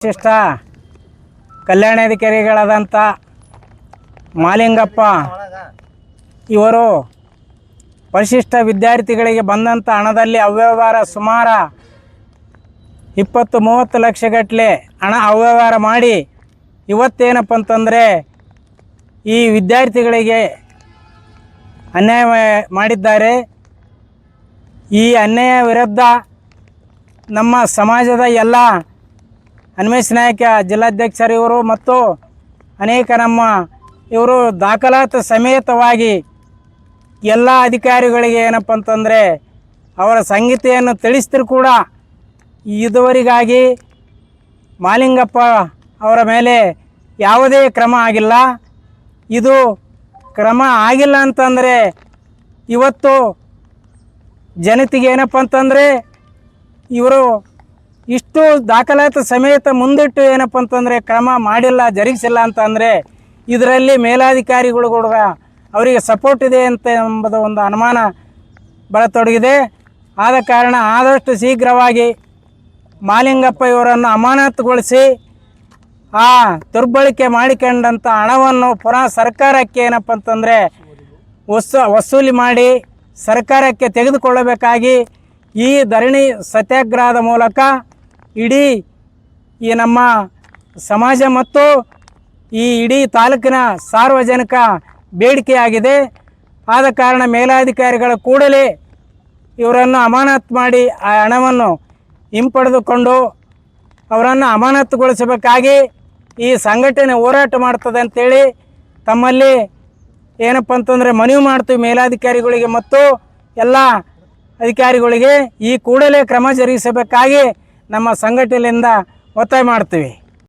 ವಿಶಿಷ್ಟ ಕಲ್ಯಾಣಾಧಿಕಾರಿಗಳಾದಂಥ ಮಾಲಿಂಗಪ್ಪ ಇವರು ಪರಿಶಿಷ್ಟ ವಿದ್ಯಾರ್ಥಿಗಳಿಗೆ ಬಂದಂಥ ಹಣದಲ್ಲಿ ಅವ್ಯವಹಾರ ಸುಮಾರು 20-30 ಲಕ್ಷಗಟ್ಟಲೆ ಹಣ ಅವ್ಯವಹಾರ ಮಾಡಿ ಇವತ್ತೇನಪ್ಪ ಅಂತಂದರೆ ಈ ವಿದ್ಯಾರ್ಥಿಗಳಿಗೆ ಅನ್ಯಾಯ ಮಾಡಿದ್ದಾರೆ. ಈ ಅನ್ಯಾಯ ವಿರುದ್ಧ ನಮ್ಮ ಸಮಾಜದ ಎಲ್ಲ ಹನುಮೇಶ್ ನಾಯಕ ಜಿಲ್ಲಾಧ್ಯಕ್ಷರು ಇವರು ಮತ್ತು ಅನೇಕ ನಮ್ಮ ಇವರು ದಾಖಲಾತಿ ಸಮೇತವಾಗಿ ಎಲ್ಲ ಅಧಿಕಾರಿಗಳಿಗೆ ಏನಪ್ಪ ಅಂತಂದರೆ ಅವರ ಸಂಗತಿಯನ್ನು ತಿಳಿಸಿದ್ರು ಕೂಡ ಇದುವರೆಗಾಗಿ ಮಾಲಿಂಗಪ್ಪ ಅವರ ಮೇಲೆ ಯಾವುದೇ ಕ್ರಮ ಆಗಿಲ್ಲ. ಇದು ಕ್ರಮ ಆಗಿಲ್ಲ ಅಂತಂದರೆ ಇವತ್ತು ಜನತೆಗೆ ಏನಪ್ಪ ಅಂತಂದರೆ ಇವರು ಇಷ್ಟು ದಾಖಲಾತಿ ಸಮೇತ ಮುಂದಿಟ್ಟು ಏನಪ್ಪ ಅಂತಂದರೆ ಕ್ರಮ ಮಾಡಿಲ್ಲ, ಜರುಗಿಸಿಲ್ಲ ಅಂತಂದರೆ ಇದರಲ್ಲಿ ಮೇಲಾಧಿಕಾರಿಗಳು ಕೂಡ ಅವರಿಗೆ ಸಪೋರ್ಟ್ ಇದೆ ಅಂತ ಎಂಬುದು ಒಂದು ಅನುಮಾನ ಬರತೊಡಗಿದೆ. ಆದ ಕಾರಣ ಆದಷ್ಟು ಶೀಘ್ರವಾಗಿ ಮಾಲಿಂಗಪ್ಪ ಇವರನ್ನು ಅಮಾನತುಗೊಳಿಸಿ ಆ ದುರ್ಬಳಕೆ ಮಾಡಿಕೊಂಡಂಥ ಹಣವನ್ನು ಪುನಃ ಸರ್ಕಾರಕ್ಕೆ ಏನಪ್ಪ ಅಂತಂದರೆ ವಸೂಲಿ ಮಾಡಿ ಸರ್ಕಾರಕ್ಕೆ ತೆಗೆದುಕೊಳ್ಳಬೇಕಾಗಿ ಈ ಧರಣಿ ಸತ್ಯಾಗ್ರಹದ ಮೂಲಕ ಇಡೀ ಈ ನಮ್ಮ ಸಮಾಜ ಮತ್ತು ಈ ಇಡೀ ತಾಲೂಕಿನ ಸಾರ್ವಜನಿಕ ಬೇಡಿಕೆಯಾಗಿದೆ. ಆದ ಕಾರಣ ಮೇಲಾಧಿಕಾರಿಗಳ ಕೂಡಲೇ ಇವರನ್ನು ಅಮಾನತು ಮಾಡಿ ಆ ಹಣವನ್ನು ಹಿಂಪಡೆದುಕೊಂಡು ಅವರನ್ನು ಅಮಾನತುಗೊಳಿಸಬೇಕಾಗಿ ಈ ಸಂಘಟನೆ ಹೋರಾಟ ಮಾಡ್ತದೆ ಅಂತೇಳಿ ತಮ್ಮಲ್ಲಿ ಏನಪ್ಪ ಅಂತಂದರೆ ಮನವಿ ಮಾಡ್ತೀವಿ ಮೇಲಾಧಿಕಾರಿಗಳಿಗೆ ಮತ್ತು ಎಲ್ಲ ಅಧಿಕಾರಿಗಳಿಗೆ ಈ ಕೂಡಲೇ ಕ್ರಮ ಜರುಗಿಸಬೇಕಾಗಿ ನಮ್ಮ ಸಂಘಟನೆಯಿಂದ ಒತ್ತಾಯ ಮಾಡ್ತೀವಿ.